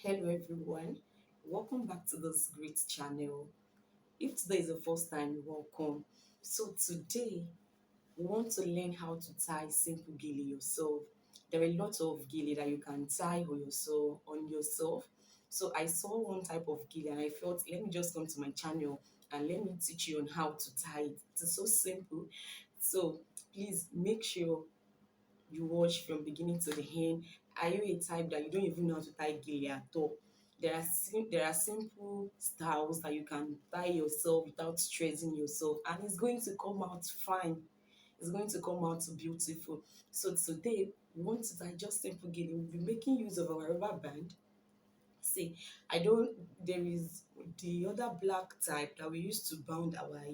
Hello everyone, welcome back to this great channel. If today is the first time, welcome. So today we want to learn how to tie simple gele yourself. There are a lot of gele that you can tie on yourself. So I saw one type of gele and I felt let me just come to my channel and let me teach you on how to tie it. It's so simple. So please make sure you watch from beginning to the end. Are you a type that you don't even know how to tie gele at all? There are simple styles that you can tie yourself without stressing yourself, and it's going to come out fine. It's going to come out beautiful. So today we want to tie just simple gele. We'll be making use of our rubber band. See, I don't, there is the other black type that we used to bound our hair.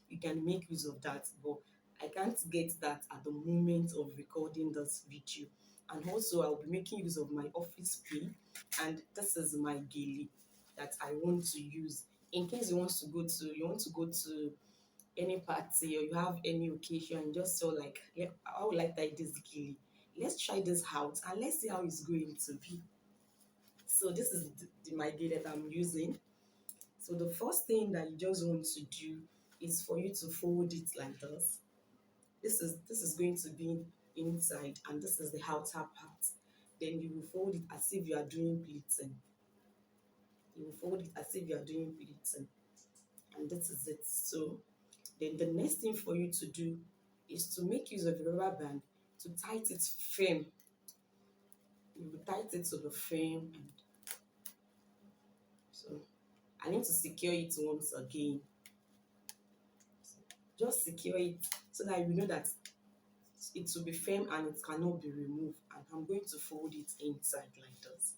You can make use of that, but I can't get that at the moment of recording this video. And also, I'll be making use of my office pin, and this is my gele that I want to use in case you want to go to any party or you have any occasion. Just so like, I would like that this gele. Let's try this out and let's see how it's going to be. So this is my gele that I'm using. So the first thing that you just want to do is for you to fold it like this. This is going to be inside and this is the outer part. Then you will fold it as if you are doing pleating. You will fold it as if you are doing pleating. And this is it. So then the next thing for you to do is to make use of a rubber band to tight it firm. You will tight it to the frame, and so I need to secure it once again. Just secure it so that you know that it will be firm and it cannot be removed. And I'm going to fold it inside like this.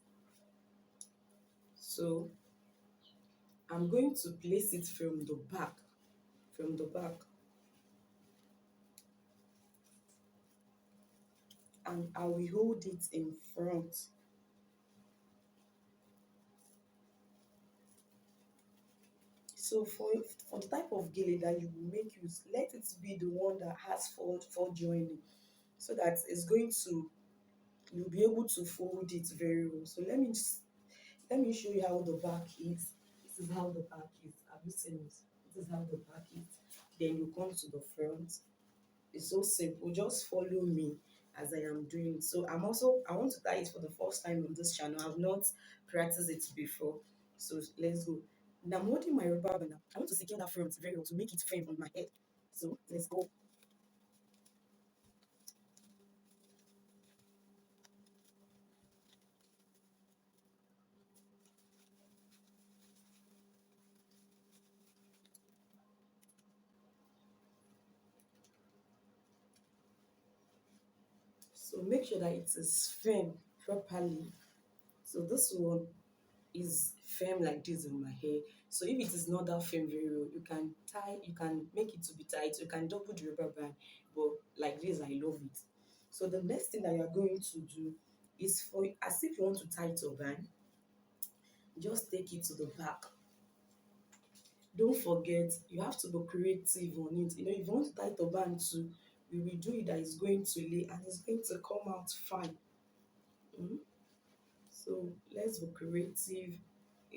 So I'm going to place it from the back, and I will hold it in front. So for the type of gele that you will make use, let it be the one that has four joining, so that it's going to you'll be able to fold it very well. So let me show you how the back is. This is how the back is. Have you seen it? This is how the back is. Then you come to the front. It's so simple. Just follow me as I am doing. So I want to tie it for the first time on this channel. I've not practiced it before. So let's go. Now I'm holding my rubber band. I want to secure that front very well to make it firm on my head. So let's go. So make sure that it is firm properly. So this one is firm like this in my hair. So if it is not that firm very well, you can make it to be tight. You can double the rubber band, but like this, I love it. So the next thing that you are going to do is for as if you want to tie turban, just take it to the back. Don't forget, you have to be creative on it. If you want to tie turban too, we will do it that is going to lay and it's going to come out fine. Mm. So let's be creative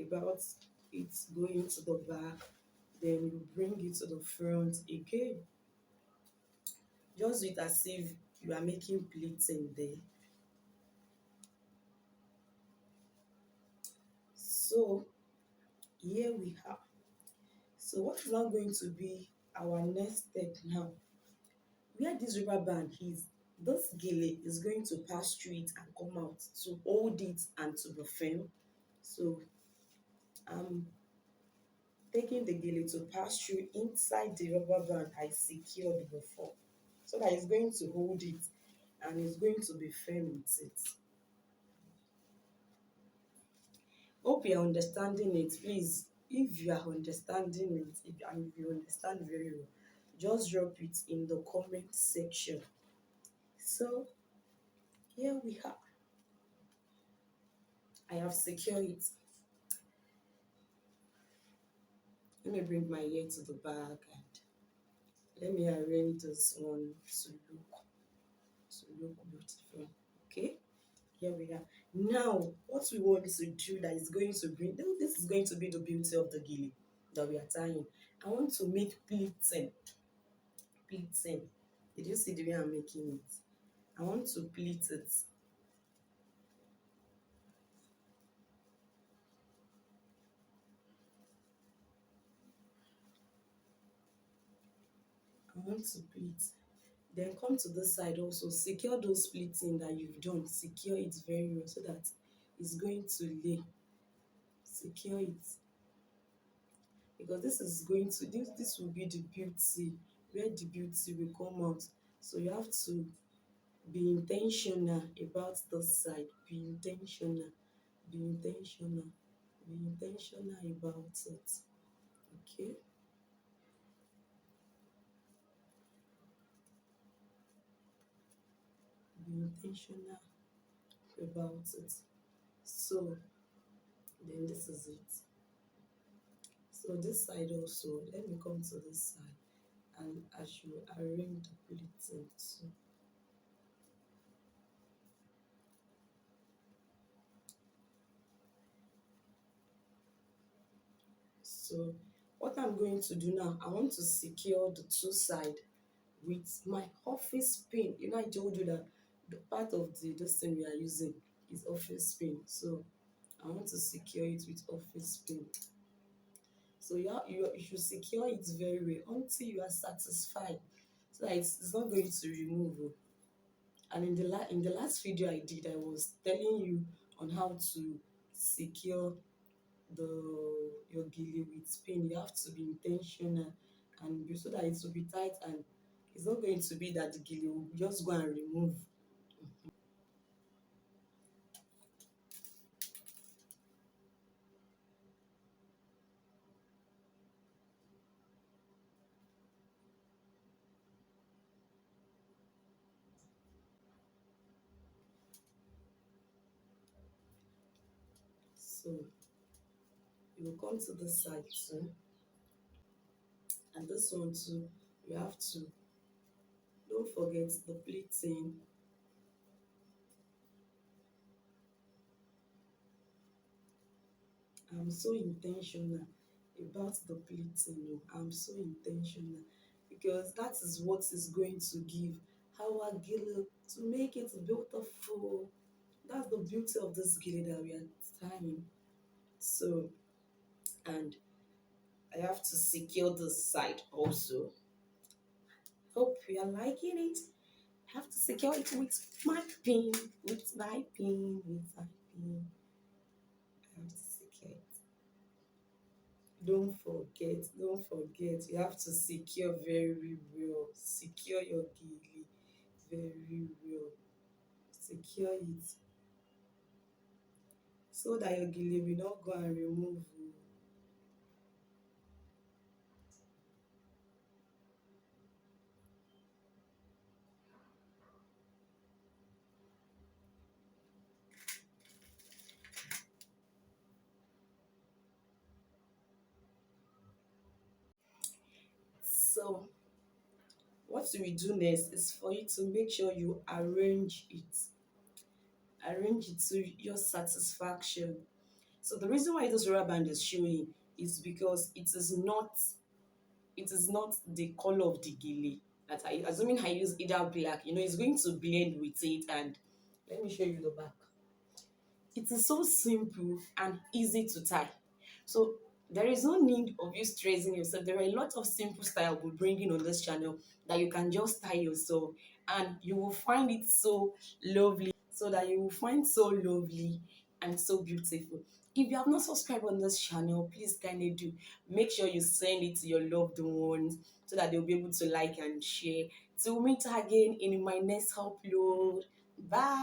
about it going to the back. Then you bring it to the front again. Just do it as if you are making pleating there. So here we are. So what is now going to be our next step now? Where this rubber band is, this gele is going to pass through it and come out to hold it and to be firm. So I'm taking the gele to pass through inside the rubber band I secured before, so that it's going to hold it and it's going to be firm with it. Hope you're understanding it. Please, if you are understanding it, and if you understand very well, just drop it in the comment section. So here we are. I have secured it. Let me bring my hair to the back and let me arrange this one to look beautiful. Okay, here we are. Now, what we want to do that is going to bring, this is going to be the beauty of the gili that we are tying. I want to make pleating. Pleating. Did you see the way I'm making it? I want to pleat it. I want to pleat. Then come to this side also. Secure those pleating that you've done. Secure it very well so that it's going to lay. Secure it. Because this is going to, this will be the beauty, where the beauty will come out. So you have to be intentional about this side. Be intentional. Be intentional. Be intentional about it. Okay? Be intentional about it. So then this is it. So this side also, let me come to this side and as you arrange the pleating too. So what I'm going to do now, I want to secure the two side with my office pin. You know, I told you that the part of the this thing we are using is office pin. So I want to secure it with office pin. So you should secure it very well until you are satisfied. So that it's not going to remove. Oh. And in in the last video I did, I was telling you on how to secure your gele with pin. You have to be intentional so that it will be tight and it's not going to be that the gele will just go and remove. So you will come to this side too, and this one too. You have to don't forget the pleating. I'm so intentional about the pleating. Oh, I'm so intentional because that is what is going to give our gele to make it beautiful. That's the beauty of this gele that we are tying. So, and I have to secure this side also. Hope you are liking it. I have to secure it with my pin, with my pin, with my pin. I have to secure it. Don't forget, you have to secure very well. Secure your gili very well. Secure it so that your gili will not go and remove. Oh. So, what we do next is for you to make sure you arrange it to your satisfaction. So the reason why this rubber band is showing is because it is not the color of the gele that I assuming I use either black, you know, it's going to blend with it. And let me show you the back. It is so simple and easy to tie. So there is no need of you stressing yourself. There are a lot of simple style we're bringing on this channel that you can just tie yourself and you will find it so lovely. So that you will find so lovely and so beautiful. If you have not subscribed on this channel, please kindly do. Make sure you send it to your loved ones so that they'll be able to like and share. Till we meet again in my next upload. Bye.